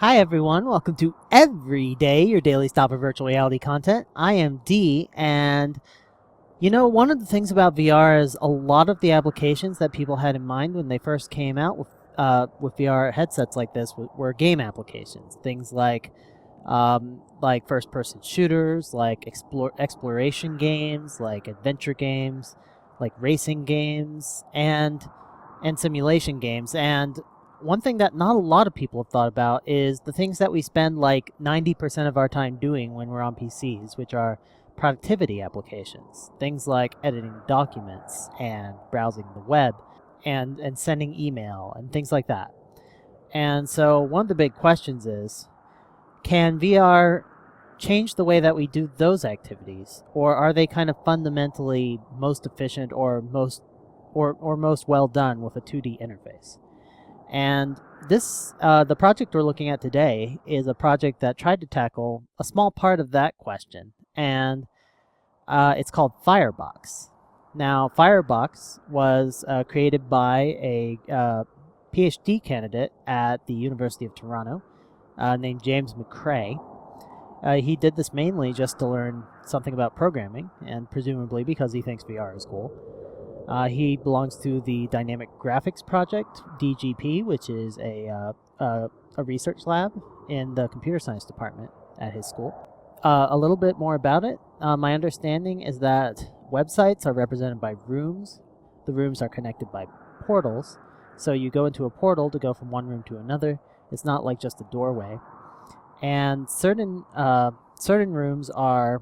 Hi everyone, welcome to Every Day, your daily stop of virtual reality content. I am D, and you know, one of the things about VR is a lot of the applications that people had in mind when they first came out with VR headsets like this were game applications. Things like first-person shooters, like exploration games, like adventure games, like racing games, and simulation games. And one thing that not a lot of people have thought about is the things that we spend like 90% of our time doing when we're on PCs, which are productivity applications. Things like editing documents and browsing the web and sending email and things like that. And so one of the big questions is, can VR change the way that we do those activities? Or are they kind of fundamentally most efficient or most well done with a 2D interface? And this, the project we're looking at today is a project that tried to tackle a small part of that question, and it's called FireBox. Now, FireBox was created by a PhD candidate at the University of Toronto named James McCrae. He did this mainly just to learn something about programming, and presumably because he thinks VR is cool. He belongs to the Dynamic Graphics Project, DGP, which is a research lab in the computer science department at his school. A little bit more about it. My understanding is that websites are represented by rooms. The rooms are connected by portals. So you go into a portal to go from one room to another. It's not like just a doorway. And certain rooms are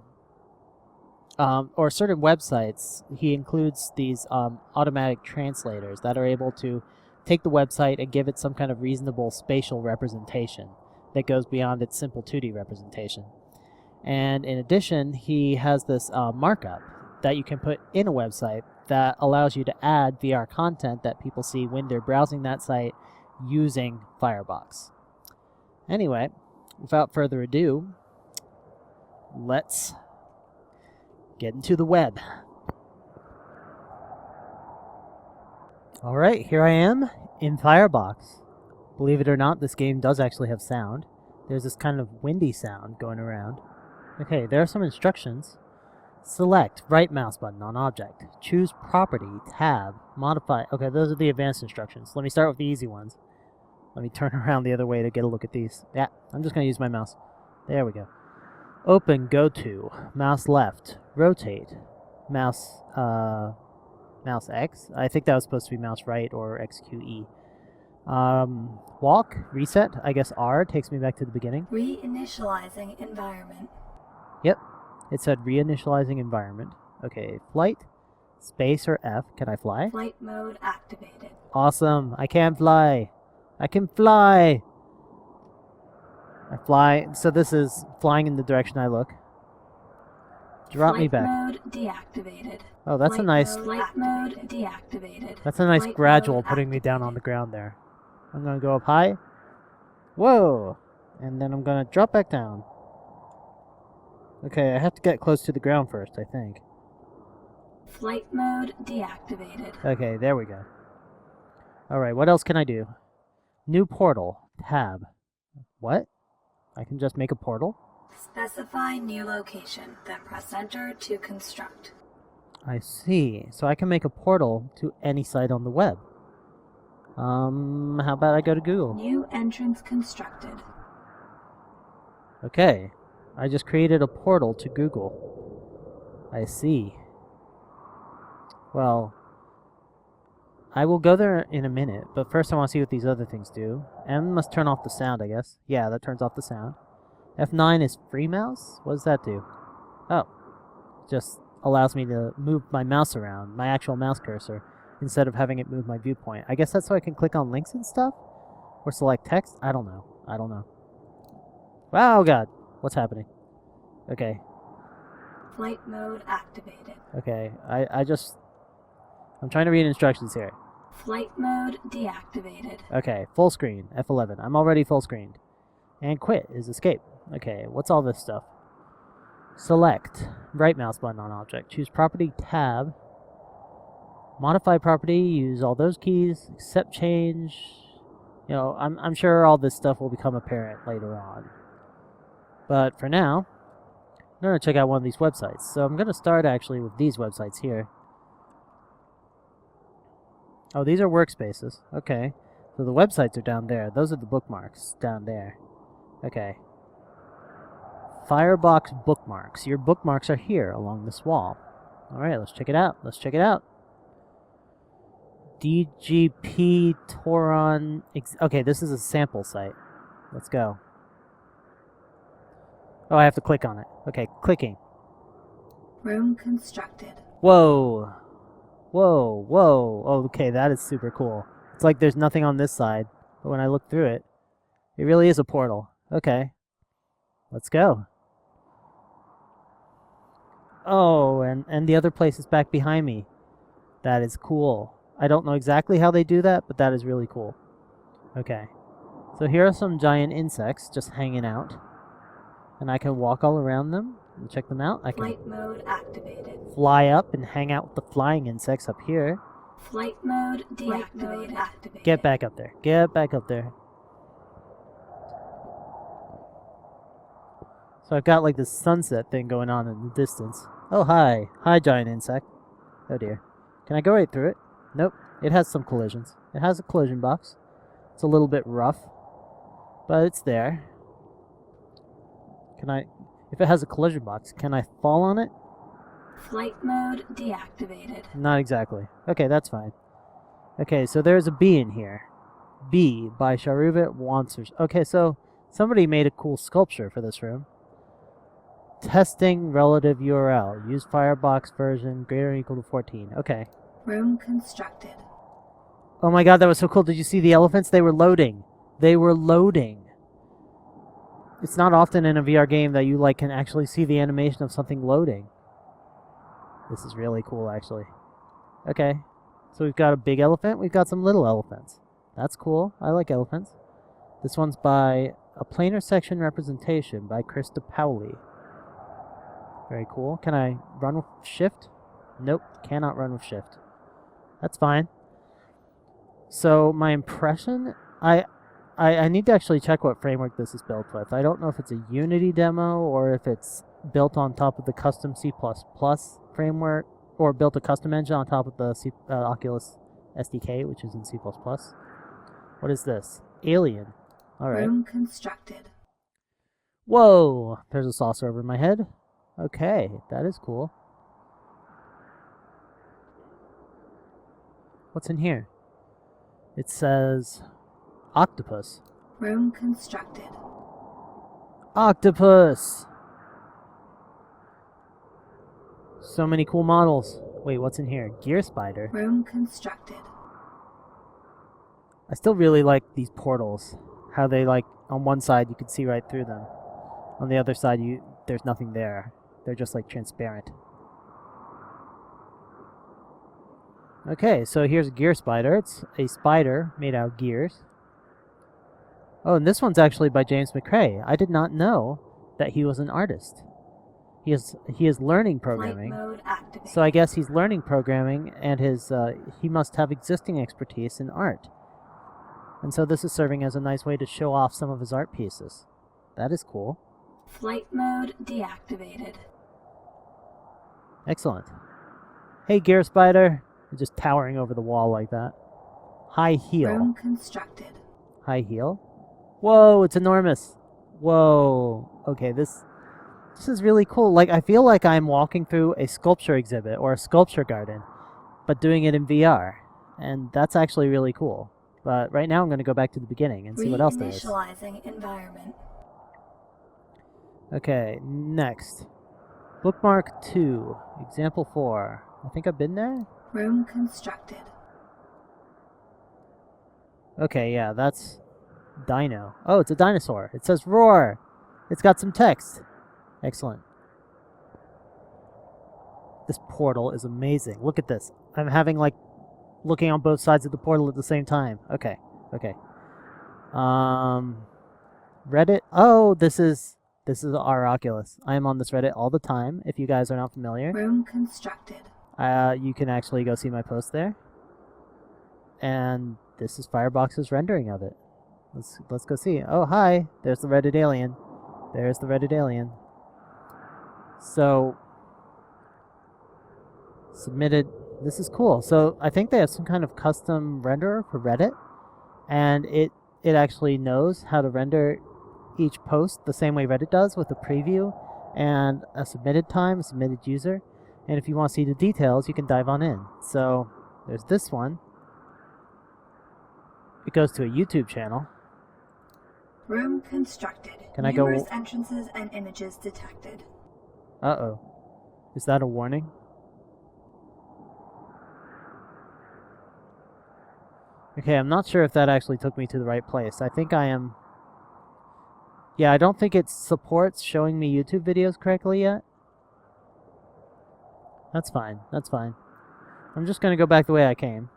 or certain websites, he includes these automatic translators that are able to take the website and give it some kind of reasonable spatial representation that goes beyond its simple 2D representation. And in addition, he has this markup that you can put in a website that allows you to add VR content that people see when they're browsing that site using FireBox. Anyway, without further ado, let's get into the web. Alright, here I am in FireBox. Believe it or not, this game does actually have sound. There's this kind of windy sound going around. Okay, there are some instructions. Select right mouse button on object. Choose property, tab, modify. Okay, those are the advanced instructions. Let me start with the easy ones. Let me turn around the other way to get a look at these. Yeah, I'm just going to use my mouse. There we go. Open, go to, mouse left, rotate, mouse X. I think that was supposed to be mouse right or XQE. Walk, reset, I guess R takes me back to the beginning. Reinitializing environment. Yep, it said reinitializing environment. Okay, flight, space or F. Can I fly? Flight mode activated. Awesome, I can fly. I can fly. I fly, so this is flying in the direction I look. Drop me back. Flight mode deactivated. Oh, that's a nice. Flight mode deactivated. That's a nice Flight gradual mode putting me down activated. on the ground there. I'm gonna go up high. Whoa! And then I'm gonna drop back down. Okay, I have to get close to the ground first, I think. Flight mode deactivated. Okay, there we go. Alright, what else can I do? New portal. Tab. What? I can just make a portal? Specify new location, then press enter to construct. I see. So I can make a portal to any site on the web. How about I go to Google? New entrance constructed. Okay. I just created a portal to Google. I see. Well, I will go there in a minute, but first I want to see what these other things do. M must turn off the sound, I guess. Yeah, that turns off the sound. F9 is free mouse? What does that do? Oh. Just allows me to move my mouse around, my actual mouse cursor, instead of having it move my viewpoint. I guess that's so I can click on links and stuff? Or select text? I don't know. Wow, God. What's happening? Okay. Flight mode activated. Okay, I'm trying to read instructions here. Flight mode deactivated. Okay, full screen, F11. I'm already full screened. And quit is escape. Okay, what's all this stuff? Select, right mouse button on object. Choose property, tab. Modify property, use all those keys. Accept change. You know, I'm sure all this stuff will become apparent later on. But for now, I'm going to check out one of these websites. So I'm going to start actually with these websites here. Oh, these are workspaces. Okay. So the websites are down there. Those are the bookmarks down there. Okay. FireBox bookmarks. Your bookmarks are here along this wall. Alright, let's check it out. Let's check it out. DGP Toron. Okay, this is a sample site. Let's go. Oh, I have to click on it. Okay, clicking. Room constructed. Whoa. Whoa, whoa. Oh, okay, that is super cool. It's like there's nothing on this side, but when I look through it, it really is a portal. Okay. Let's go. Oh, and the other place is back behind me. That is cool. I don't know exactly how they do that, but that is really cool. Okay. So here are some giant insects just hanging out. And I can walk all around them and check them out. I can Flight mode activated. fly up and hang out with the flying insects up here. Flight mode deactivated. Get back up there. Get back up there. So I've got like this sunset thing going on in the distance. Oh, hi. Hi, giant insect. Oh, dear. Can I go right through it? Nope. It has some collisions. It has a collision box. It's a little bit rough, but it's there. Can I... If it has a collision box, can I fall on it? Flight mode deactivated. Not exactly. Okay, that's fine. Okay, so there's a bee in here. Bee by Sharuvet Wansers. Okay, so somebody made a cool sculpture for this room. Testing relative URL. Use FireBox version greater or equal to 14. Okay. Room constructed. Oh my god, that was so cool. Did you see the elephants? They were loading. They were loading. It's not often in a VR game that you can actually see the animation of something loading. This is really cool, actually. Okay. So we've got a big elephant. We've got some little elephants. That's cool. I like elephants. This one's by A Planar Section Representation by Krista Powley. Very cool. Can I run with shift? Nope. Cannot run with shift. That's fine. So my impression... I need to actually check what framework this is built with. I don't know if it's a Unity demo or if it's built on top of the custom C++ framework or built a custom engine on top of the Oculus SDK, which is in C++. What is this? Alien. All right. Room constructed. Whoa! There's a saucer over my head. Okay, that is cool. What's in here? It says... Octopus. Room constructed. Octopus! So many cool models. Wait, what's in here? Gear spider. Room constructed. I still really like these portals. How they on one side you can see right through them. On the other side there's nothing there. They're just transparent. Okay, so here's a gear spider. It's a spider made out of gears. Oh, and this one's actually by James McRae. I did not know that he was an artist. He is learning programming. Flight mode activated. So I guess he's learning programming, and he must have existing expertise in art. And so this is serving as a nice way to show off some of his art pieces. That is cool. Flight mode deactivated. Excellent. Hey, Gear Spider. You're just towering over the wall like that. High heel. Room constructed. High heel? Whoa, it's enormous. Whoa. Okay, this is really cool. I feel like I'm walking through a sculpture exhibit or a sculpture garden, but doing it in VR. And that's actually really cool. But right now I'm going to go back to the beginning and see what else there is. Reinitializing environment. Okay, next. Bookmark 2, example 4. I think I've been there? Room constructed. Okay, yeah, that's Dino. Oh, it's a dinosaur. It says roar. It's got some text. Excellent. This portal is amazing. Look at this. I'm having looking on both sides of the portal at the same time. Okay. Okay. Reddit. Oh, this is our Oculus. I am on this Reddit all the time. If you guys are not familiar, Room constructed. you can actually go see my post there. And this is FireBox's rendering of it. Let's go see. Oh, hi. There's the Reddit alien. There's the Reddit alien. So submitted. This is cool. So I think they have some kind of custom renderer for Reddit, and it actually knows how to render each post the same way Reddit does, with a preview and a submitted time, a submitted user. And if you want to see the details, you can dive on in. So there's this one. It goes to a YouTube channel. Room constructed. Can I go? Numerous entrances and images detected. Uh-oh. Is that a warning? Okay, I'm not sure if that actually took me to the right place. I think I am... Yeah, I don't think it supports showing me YouTube videos correctly yet. That's fine. That's fine. I'm just going to go back the way I came.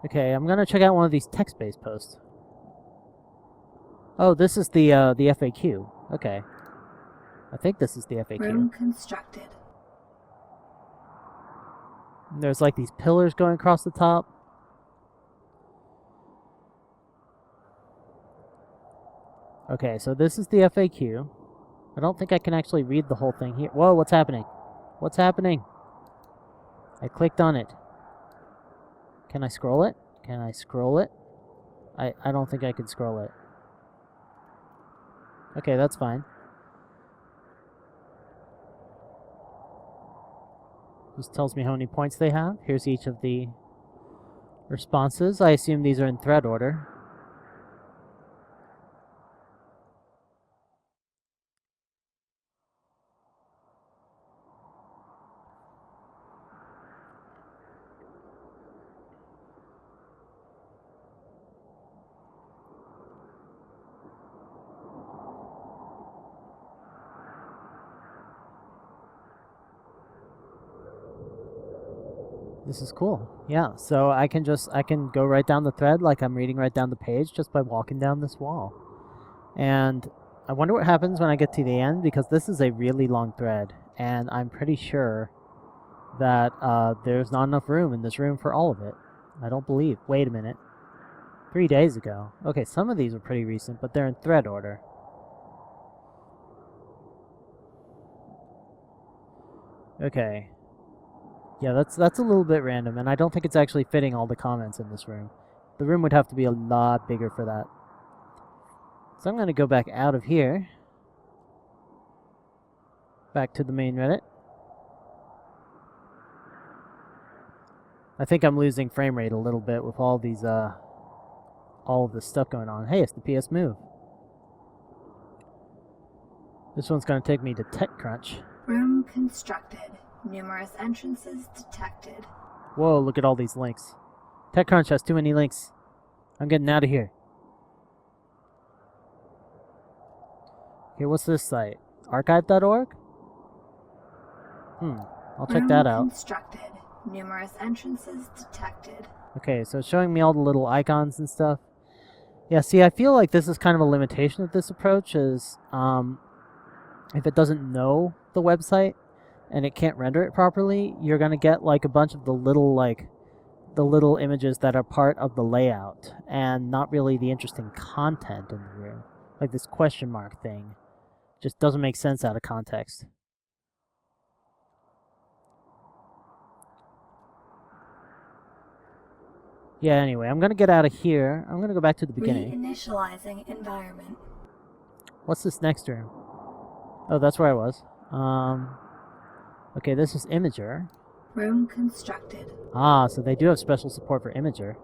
Okay, I'm going to check out one of these text-based posts. Oh, this is the FAQ. Okay. I think this is the FAQ. Room constructed. There's like these pillars going across the top. Okay, so this is the FAQ. I don't think I can actually read the whole thing here. Whoa, what's happening? What's happening? I clicked on it. Can I scroll it? Can I scroll it? I don't think I can scroll it. Okay, that's fine. This tells me how many points they have. Here's each of the responses. I assume these are in thread order. This is cool. Yeah, so I can go right down the thread like I'm reading right down the page just by walking down this wall. And I wonder what happens when I get to the end, because this is a really long thread, and I'm pretty sure that there's not enough room in this room for all of it. I don't believe. Wait a minute. 3 days ago. Okay, some of these are pretty recent, but they're in thread order. Okay. Yeah, that's a little bit random, and I don't think it's actually fitting all the comments in this room. The room would have to be a lot bigger for that. So I'm going to go back out of here. Back to the main Reddit. I think I'm losing frame rate a little bit with all these, all of this stuff going on. Hey, it's the PS Move. This one's going to take me to TechCrunch. Room constructed. Numerous entrances detected. Whoa, look at all these links. TechCrunch has too many links. I'm getting out of here. Okay, what's this site? Archive.org? I'll check that out. Room constructed. Numerous entrances detected. Okay, so it's showing me all the little icons and stuff. Yeah, see, I feel like this is kind of a limitation of this approach, is if it doesn't know the website and it can't render it properly, you're going to get like a bunch of the little images that are part of the layout and not really the interesting content in the room. Like this question mark thing just doesn't make sense out of context. Yeah, anyway, I'm going to get out of here. I'm going to go back to the beginning. Reinitializing environment. What's this next room? Oh, that's where I was. Okay, this is Imager. Room constructed. Ah, so they do have special support for Imager.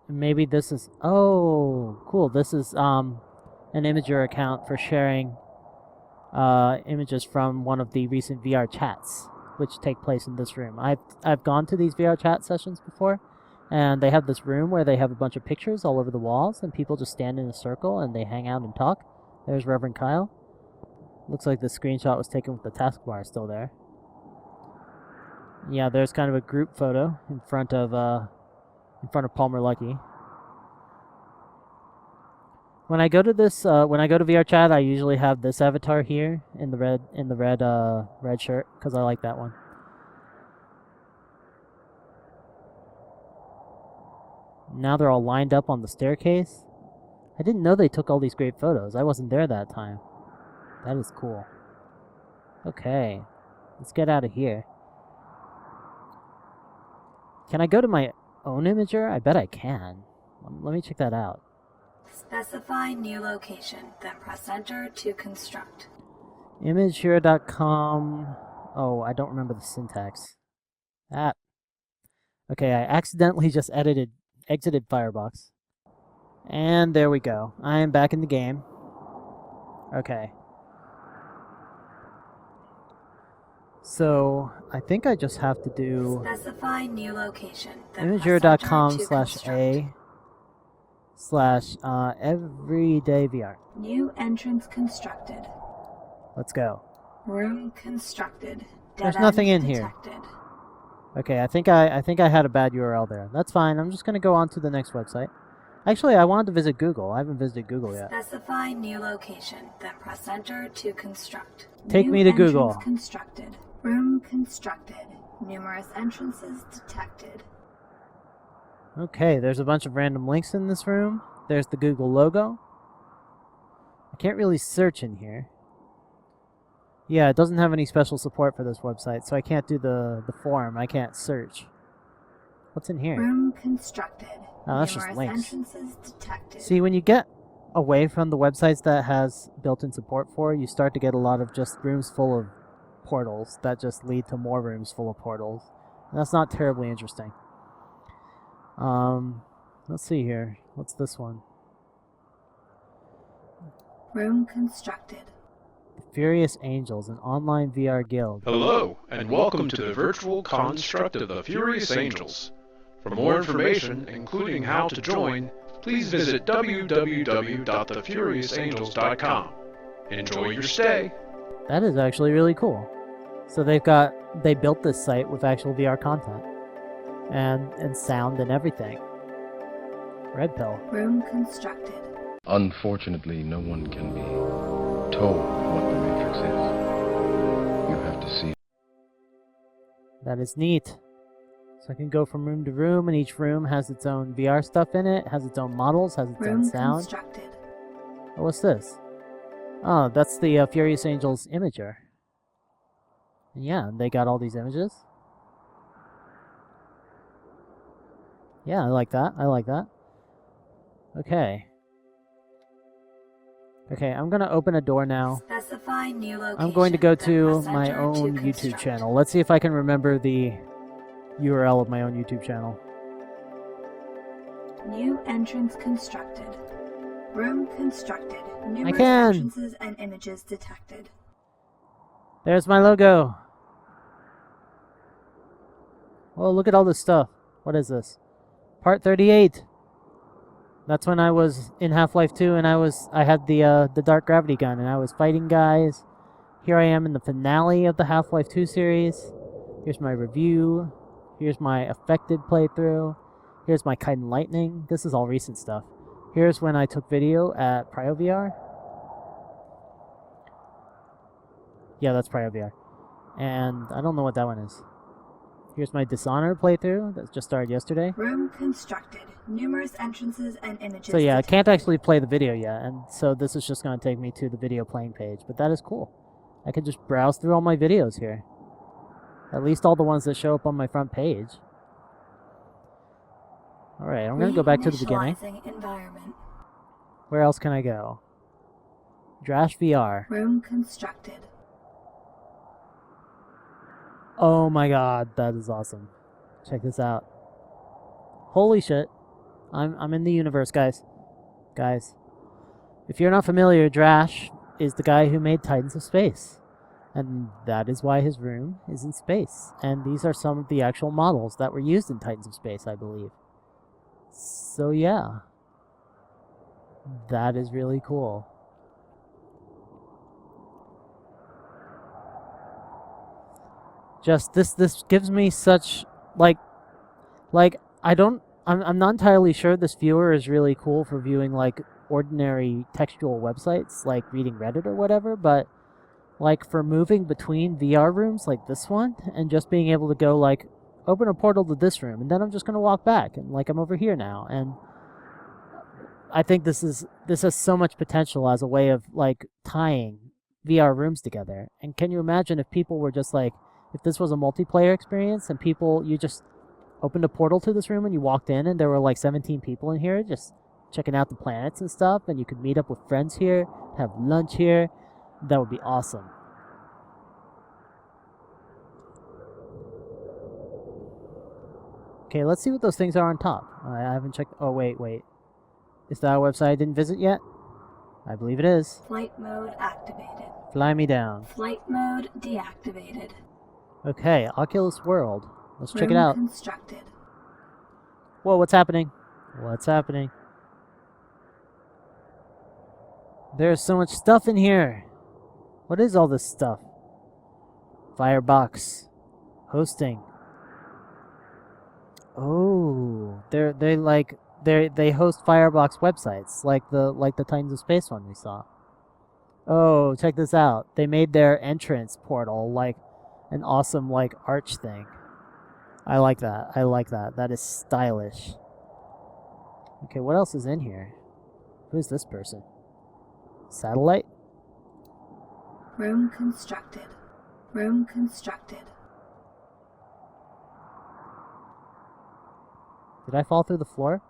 Maybe this is... Oh, cool. This is an Imager account for sharing images from one of the recent VR chats, which take place in this room. I've gone to these VR chat sessions before, and they have this room where they have a bunch of pictures all over the walls, and people just stand in a circle and they hang out and talk. There's Reverend Kyle. Looks like the screenshot was taken with the taskbar still there. Yeah, there's kind of a group photo in front of Palmer Luckey. When I go to this, when I go to VR chat, I usually have this avatar here in the red shirt, because I like that one. Now they're all lined up on the staircase. I didn't know they took all these great photos. I wasn't there that time. That is cool. Okay, let's get out of here. Can I go to my own imager? I bet I can. Let me check that out. Specify new location, then press enter to construct. Imagehero.com. Oh, I don't remember the syntax. That. Okay, I accidentally just exited FireBox. And there we go. I am back in the game. Okay. So, I think I just have to do Specify new location, then imagehero.com/a/everydayvr. New entrance constructed. Let's go. Room constructed. There's nothing in here. Detected. Okay, I think I had a bad URL there. That's fine. I'm just going to go on to the next website. Actually, I wanted to visit Google. I haven't visited Google yet. Specify new location, then press enter to construct. Take me to Google. Constructed. Room constructed. Numerous entrances detected. Okay, there's a bunch of random links in this room. There's the Google logo. I can't really search in here. Yeah, it doesn't have any special support for this website, so I can't do the form. I can't search. What's in here? Room constructed. Oh, that's just links. Entrances detected. See, when you get away from the websites that has built-in support for, you start to get a lot of just rooms full of portals that just lead to more rooms full of portals. And that's not terribly interesting. Let's see here. What's this one? Room constructed. Furious Angels, an online VR guild. Hello, and welcome to the virtual construct of the Furious Angels. For more information, including how to join, please visit www.thefuriousangels.com. Enjoy your stay. That is actually really cool. So they built this site with actual VR content and sound and everything. Red pill. Room constructed. Unfortunately, no one can be told what the Matrix is. You have to see. That is neat. So I can go from room to room, and each room has its own VR stuff in it, has its own models, has its own sound. Constructed. Oh, what's this? Oh, that's the Furious Angels imager. And yeah, they got all these images. Yeah, I like that. I like that. Okay. Okay, I'm going to open a door now. Specify new location, I'm going to go to then my press enter own to YouTube construct. channel. Let's see if I can remember the URL of my own YouTube channel. New entrance constructed. Room constructed. Numerous can. entrances and images detected. There's my logo. Oh, look at all this stuff. What is this? Part 38. That's when I was in Half-Life 2 and I had the dark gravity gun and I was fighting guys. Here I am in the finale of the Half-Life 2 series. Here's my review. Here's my affected playthrough. Here's my Kite and Lightning. This is all recent stuff. Here's when I took video at PrioVR. Yeah, that's PrioVR. And I don't know what that one is. Here's my Dishonored playthrough that just started yesterday. Room constructed. Numerous entrances and images So yeah, I detected. can't actually play the video yet, and so this is just going to take me to the video playing page. But that is cool. I can just browse through all my videos here. At least all the ones that show up on my front page. Alright, I'm going to go back to the beginning. Reinitializing environment. Where else can I go? Drash VR. Room constructed. Oh my god, that is awesome. Check this out. Holy shit. I'm in the universe, guys. Guys. If you're not familiar, Drash is the guy who made Titans of Space. And that is why his room is in space. And these are some of the actual models that were used in Titans of Space, I believe. So yeah. That is really cool. Just this gives me such I'm not entirely sure this viewer is really cool for viewing like ordinary textual websites like reading Reddit or whatever, but like for moving between VR rooms like this one and just being able to go like open a portal to this room, and then I'm just going to walk back, and like I'm over here now. And I think this has so much potential as a way of like tying VR rooms together. And can you imagine if people were just like, if this was a multiplayer experience and you just opened a portal to this room and you walked in and there were like 17 people in here just checking out the planets and stuff, and you could meet up with friends here, have lunch here. That would be awesome. Okay, let's see what those things are on top. I haven't checked. Oh, wait. Is that a website I didn't visit yet? I believe it is. Flight mode activated. Fly me down. Flight mode deactivated. Okay, Oculus World. Let's check it Room out. constructed. Whoa, what's happening? What's happening? There's so much stuff in here. What is all this stuff? FireBox. Hosting. Oh, they host FireBox websites like the Titans of Space one we saw. Oh, check this out. They made their entrance portal like an awesome like arch thing. I like that. That is stylish. Okay, what else is in here? Who's this person? Satellite? Room constructed. Room constructed. Did I fall through the floor?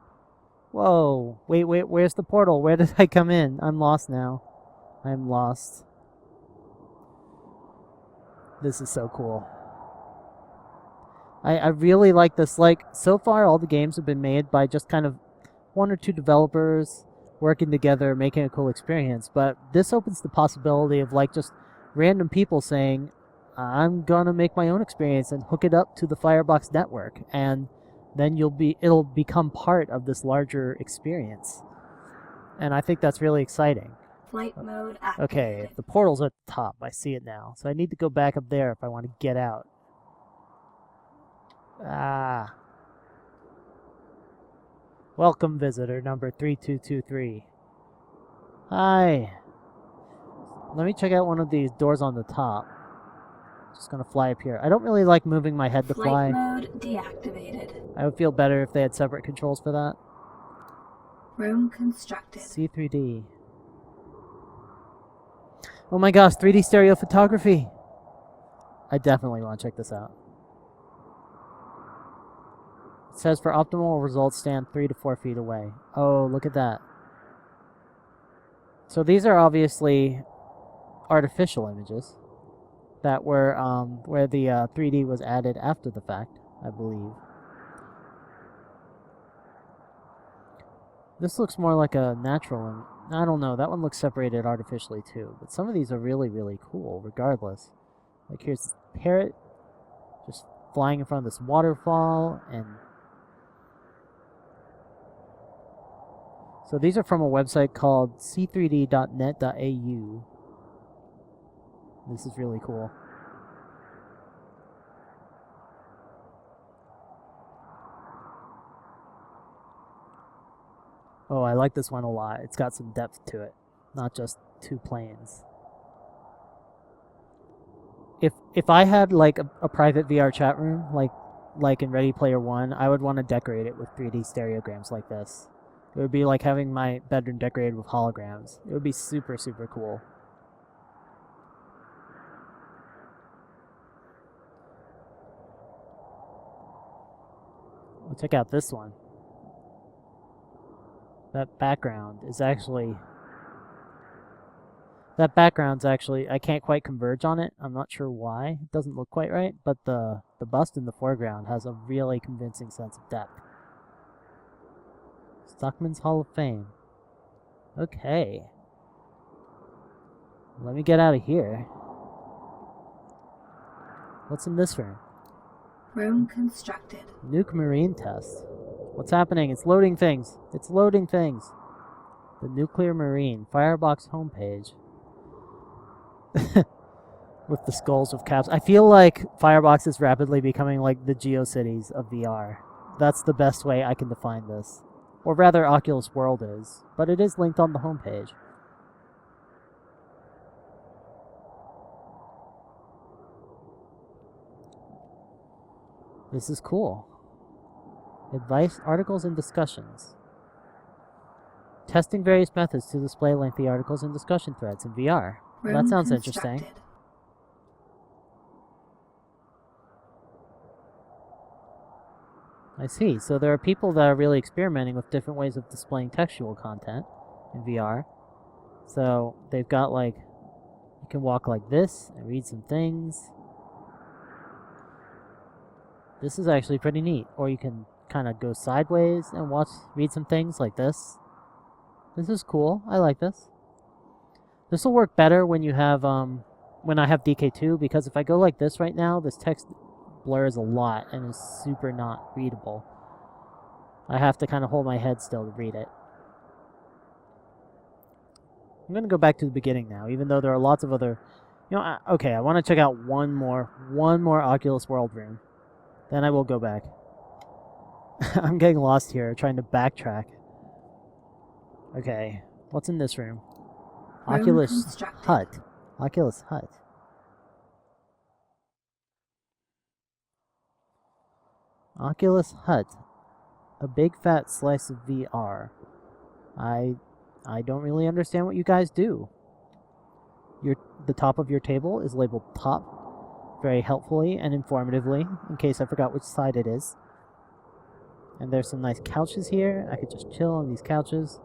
Whoa. Wait, where's the portal? Where did I come in? I'm lost now. I'm lost. This is so cool. I really like this. Like, so far all the games have been made by just kind of one or two developers working together, making a cool experience. But this opens the possibility of like just random people saying, I'm gonna make my own experience and hook it up to the FireBox network, and then it'll become part of this larger experience. And I think that's really exciting. Flight mode activated. Okay, the portal's at the top. I see it now. So I need to go back up there if I want to get out. Ah. Welcome, visitor number 3223. Hi. Let me check out one of these doors on the top. Just gonna fly up here. I don't really like moving my head to fly. Flight mode deactivated. I would feel better if they had separate controls for that. Room constructed. C3D. Oh my gosh, 3D stereo photography. I definitely want to check this out. It says for optimal results, stand 3 to 4 feet away. Oh, look at that. So these are obviously artificial images that were where the 3D was added after the fact, I believe. This looks more like a natural. I don't know. That one looks separated artificially too. But some of these are really, really cool. Regardless, like here's this parrot just flying in front of this waterfall, and so these are from a website called c3d.net.au. This is really cool. Oh, I like this one a lot. It's got some depth to it, not just two planes. If I had like a private VR chat room, like in Ready Player One, I would want to decorate it with 3D stereograms like this. It would be like having my bedroom decorated with holograms. It would be super, super cool. Well, check out this one. That background's actually, I can't quite converge on it. I'm not sure why. It doesn't look quite right, but the bust in the foreground has a really convincing sense of depth. Stockman's Hall of Fame. Okay. Let me get out of here. What's in this room? Room constructed. Nuke Marine test. What's happening? It's loading things. It's loading things. The Nuclear Marine. FireBox homepage. With the skulls of caps. I feel like FireBox is rapidly becoming like the GeoCities of VR. That's the best way I can define this. Or rather, Oculus World is. But it is linked on the homepage. This is cool. Advice, articles, and discussions. Testing various methods to display lengthy articles and discussion threads in VR. Well, that sounds interesting. I see. So there are people that are really experimenting with different ways of displaying textual content in VR. So they've got like, you can walk like this and read some things. This is actually pretty neat. Or you can kind of go sideways and read some things like this. This is cool. I like this. This will work better when you have when I have DK2, because if I go like this right now, this text blurs a lot and is super not readable. I have to kind of hold my head still to read it. I'm going to go back to the beginning now, even though there are lots of other... okay, I want to check out one more Oculus World room. Then I will go back. I'm getting lost here, trying to backtrack. Okay, what's in this room? Oculus Hut. Oculus Hut. Oculus Hut. A big fat slice of VR. I don't really understand what you guys do. The top of your table is labeled top very helpfully and informatively, in case I forgot which side it is. And there's some nice couches here. I could just chill on these couches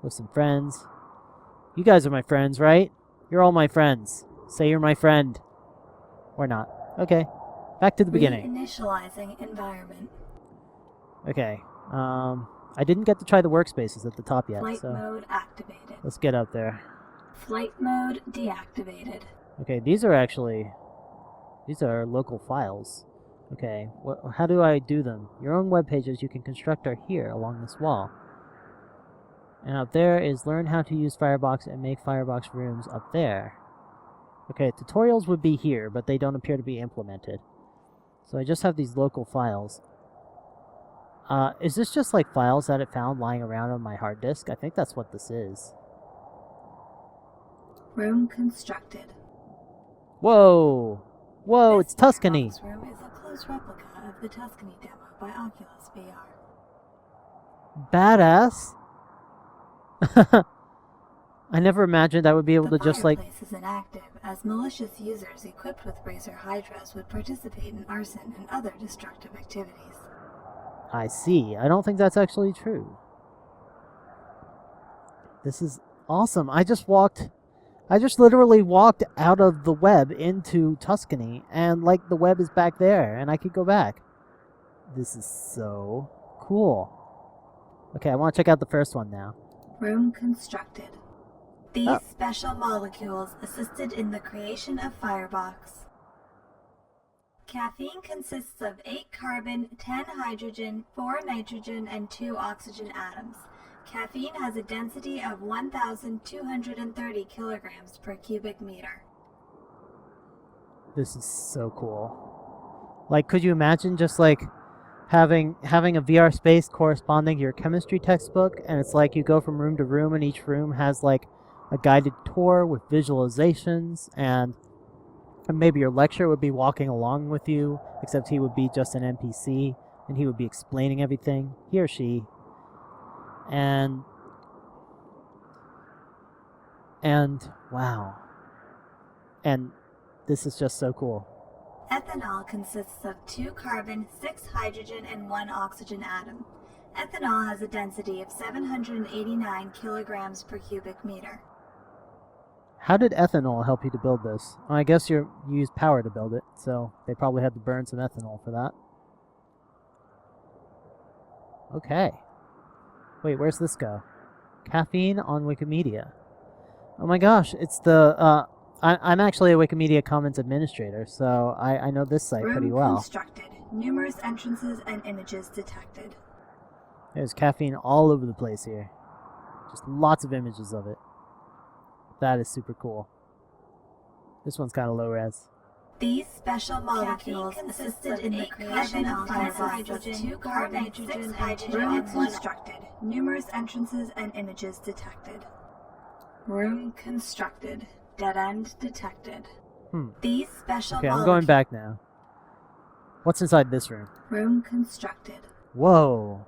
with some friends. You guys are my friends, right? You're all my friends. Say you're my friend. Or not. Okay. Back to the beginning. Initializing environment. Okay. I didn't get to try the workspaces at the top yet. Flight so mode activated. let's get up there. Flight mode deactivated. Okay, these are local files. Okay, how do I do them? Your own web pages you can construct are here along this wall. And up there is learn how to use FireBox and make FireBox rooms up there. Okay, tutorials would be here, but they don't appear to be implemented. So I just have these local files. Is this just like files that it found lying around on my hard disk? I think that's what this is. Room constructed. Whoa! Whoa, it's Tuscany! This room is a close replica of the Tuscany demo by Oculus VR. Badass! I never imagined I would be able to just like... The fireplace is inactive, as malicious users equipped with Razer Hydras would participate in arson and other destructive activities. I see. I don't think that's actually true. This is awesome. I just literally walked out of the web into Tuscany, and like the web is back there, and I could go back. This is so cool. Okay, I want to check out the first one now. Room constructed. These special molecules assisted in the creation of FireBox. Caffeine consists of 8 carbon, 10 hydrogen, 4 nitrogen, and 2 oxygen atoms. Caffeine has a density of 1,230 kilograms per cubic meter. This is so cool. Like, could you imagine just like having a VR space corresponding to your chemistry textbook, and it's like you go from room to room, and each room has like a guided tour with visualizations, and maybe your lecturer would be walking along with you, except he would be just an NPC, and he would be explaining everything, he or she. And wow. And this is just so cool. Ethanol consists of 2 carbon, 6 hydrogen, and 1 oxygen atom. Ethanol has a density of 789 kilograms per cubic meter. How did ethanol help you to build this? Well, I guess you used power to build it, so they probably had to burn some ethanol for that. Okay. Wait, where's this go? Caffeine on Wikimedia. Oh my gosh, it's the... I'm actually a Wikimedia Commons administrator, so I know this site pretty well. Room constructed. Numerous entrances and images detected. There's caffeine all over the place here. Just lots of images of it. That is super cool. This one's kind of low res. These special molecules assisted in the creation of hydrogen, 2 carbon, nitrogen, hydrogen, and 1 constructed. Numerous entrances and images detected. Room constructed. Dead end detected. These special Okay, I'm going back now. What's inside this room? Room constructed. Whoa.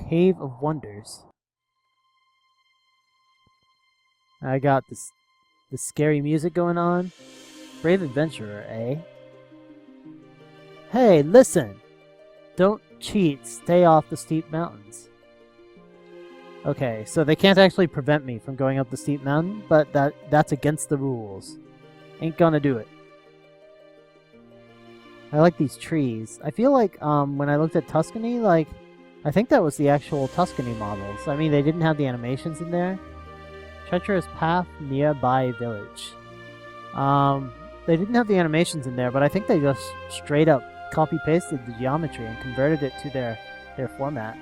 Cave of Wonders. I got this scary music going on. Brave adventurer, eh? Hey, listen! Don't cheat. Stay off the steep mountains. Okay, so they can't actually prevent me from going up the steep mountain, but that's against the rules. Ain't gonna do it. I like these trees. I feel like when I looked at Tuscany, like, I think that was the actual Tuscany models. I mean, they didn't have the animations in there. Treacherous path nearby village. They didn't have the animations in there, but I think they just straight up copy-pasted the geometry and converted it to their format.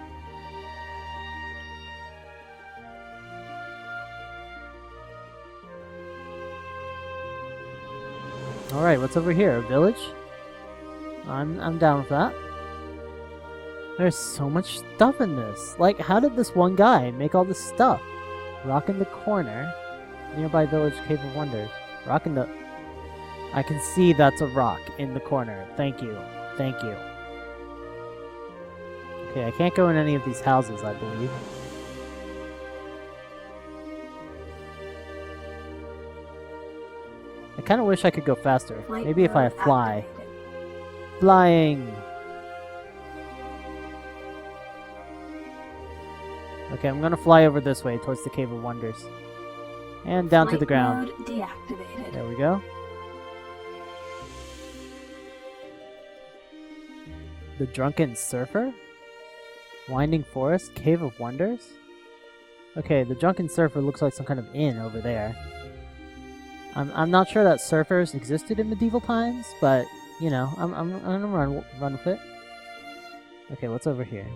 Alright, what's over here? A village? I'm down with that. There's so much stuff in this. Like, how did this one guy make all this stuff? Rock in the corner. Nearby village, Cave of Wonders. Rock in the... I can see that's a rock in the corner. Thank you. Thank you. Okay, I can't go in any of these houses, I believe. I kind of wish I could go faster. Flight Maybe if I mode fly. activated. Flying! Okay, I'm gonna fly over this way towards the Cave of Wonders. And down to the Flight ground. mode deactivated. There we go. The Drunken Surfer? Winding Forest? Cave of Wonders? Okay, the Drunken Surfer looks like some kind of inn over there. I'm not sure that surfers existed in medieval times, but, you know, I'm gonna run with it. Okay, what's over here?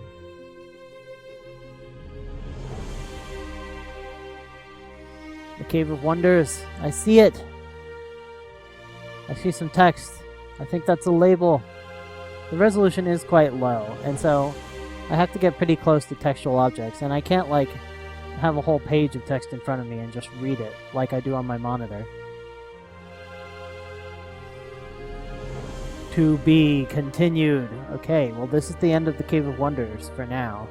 The Cave of Wonders. I see it. I see some text. I think that's a label. The resolution is quite low, and so I have to get pretty close to textual objects, and I can't, like, have a whole page of text in front of me and just read it like I do on my monitor. To be continued. Okay, well, this is the end of the Cave of Wonders for now.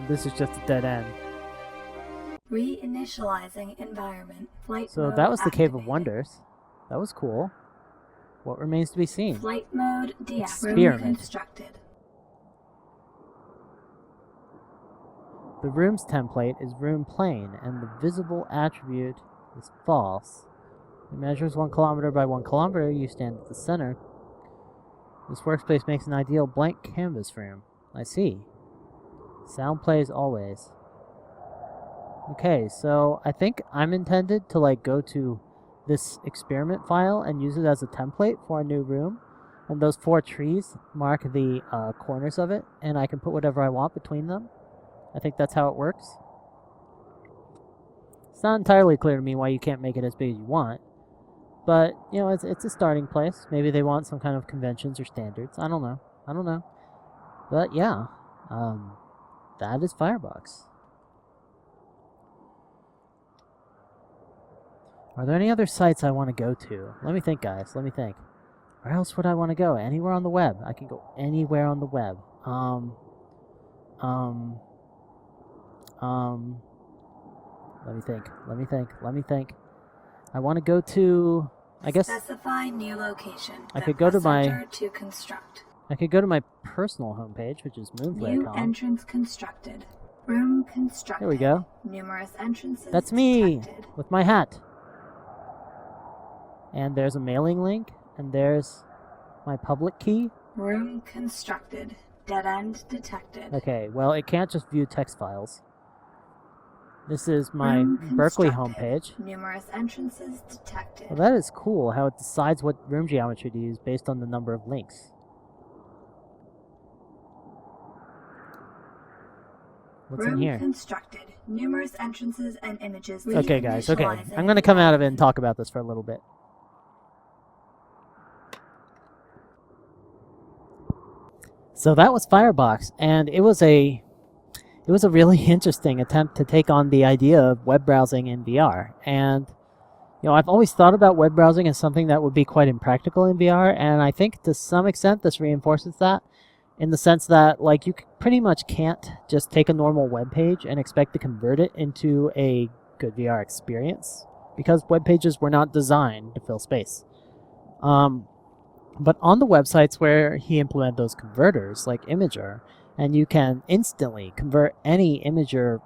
This is just a dead end. Reinitializing environment. Flight So mode that was the Cave of activated. Wonders. That was cool. What remains to be seen? Flight mode deactivated. Experiment. Room constructed. The room's template is room plane, and the visible attribute is false. It measures 1 kilometer by 1 kilometer. You stand at the center. This workspace makes an ideal blank canvas room. I see. Sound plays always. Okay, so I think I'm intended to, like, go to this experiment file and use it as a template for a new room. And those 4 trees mark the corners of it, and I can put whatever I want between them. I think that's how it works. It's not entirely clear to me why you can't make it as big as you want. But, you know, it's a starting place. Maybe they want some kind of conventions or standards. I don't know. I don't know. But, yeah. That is FireBox. Are there any other sites I want to go to? Let me think, guys. Let me think. Where else would I want to go? Anywhere on the web. I can go anywhere on the web. Let me think. Let me think. Let me think. I want to go to... I guess Specify new location. I Then could go to press my- Enter to construct. I could go to my personal homepage, which is New moonflare.com. entrance constructed. Room constructed. There we go. Numerous entrances That's me detected. with my hat. And there's a mailing link, and there's my public key. Room constructed. Dead end detected. Okay, well, it can't just view text files. This is my Room Berkeley constructed. homepage. Numerous entrances detected. Well, that is cool, how it decides what room geometry to use based on the number of links. What's in Room here? constructed. Numerous entrances and images. Okay, guys, okay. Reinitializing I'm going to come out of it and talk about this for a little bit. So that was FireBox, and it was a it was a really interesting attempt to take on the idea of web browsing in VR. And I've always thought about web browsing as something that would be quite impractical in VR, and I think to some extent this reinforces that, in the sense that like you pretty much can't just take a normal web page and expect to convert it into a good VR experience, because web pages were not designed to fill space. But on the websites where he implemented those converters, like Imager, and you can instantly convert any Imager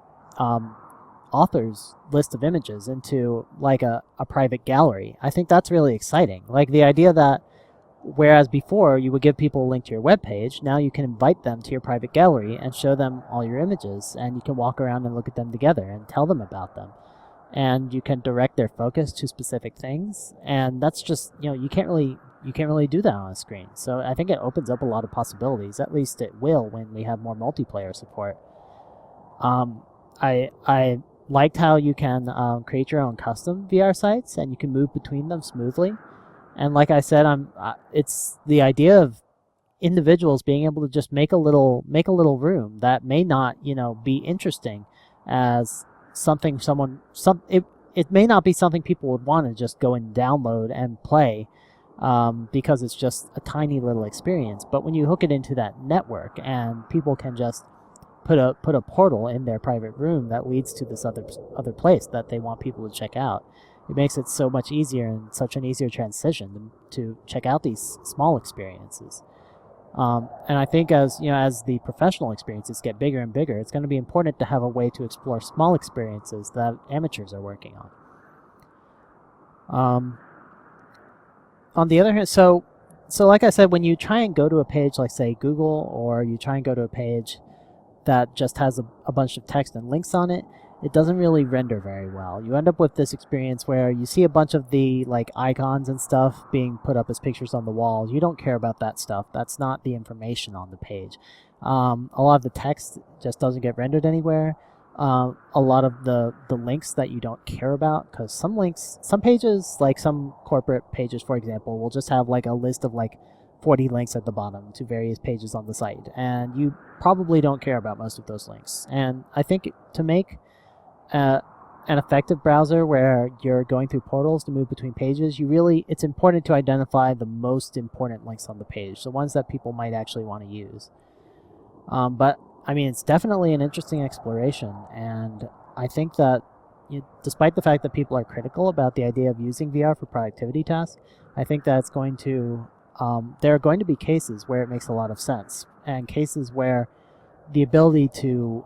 author's list of images into like a private gallery, I think that's really exciting. Like the idea that whereas before you would give people a link to your web page, now you can invite them to your private gallery and show them all your images, and you can walk around and look at them together and tell them about them. And you can direct their focus to specific things, and that's just, you can't really do that on a screen. So I think it opens up a lot of possibilities. At least it will when we have more multiplayer support. I liked how you can create your own custom VR sites, and you can move between them smoothly. And like I said, it's the idea of individuals being able to just make a little room that may not, be interesting as something it may not be something people would want to just go and download and play, because it's just a tiny little experience. But when you hook it into that network and people can just put a portal in their private room that leads to this other place that they want people to check out, it makes it so much easier and such an easier transition to check out these small experiences. And I think as the professional experiences get bigger and bigger, it's going to be important to have a way to explore small experiences that amateurs are working on. On the other hand, so like I said, when you try and go to a page like, say, Google, or you try and go to a page that just has a bunch of text and links on it, it doesn't really render very well. You end up with this experience where you see a bunch of the like icons and stuff being put up as pictures on the walls. You don't care about that stuff. That's not the information on the page. A lot of the text just doesn't get rendered anywhere. A lot of the links that you don't care about, because some pages, like some corporate pages, for example, will just have like a list of like 40 links at the bottom to various pages on the site, and you probably don't care about most of those links. And I think to make an effective browser where you're going through portals to move between pages, it's important to identify the most important links on the page, the ones that people might actually want to use. But I mean, it's definitely an interesting exploration, and I think that despite the fact that people are critical about the idea of using VR for productivity tasks, I think that it's going to there are going to be cases where it makes a lot of sense, and cases where the ability to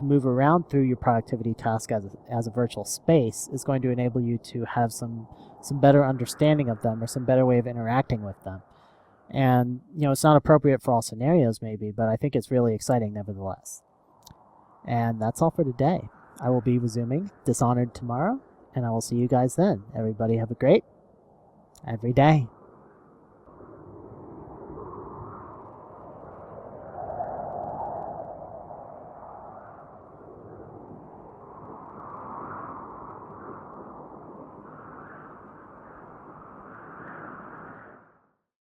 move around through your productivity task as a virtual space is going to enable you to have some better understanding of them, or some better way of interacting with them. And it's not appropriate for all scenarios maybe, but I think it's really exciting nevertheless. And that's all for today. I will be resuming Dishonored tomorrow, and I will see you guys then. Everybody have a great every day.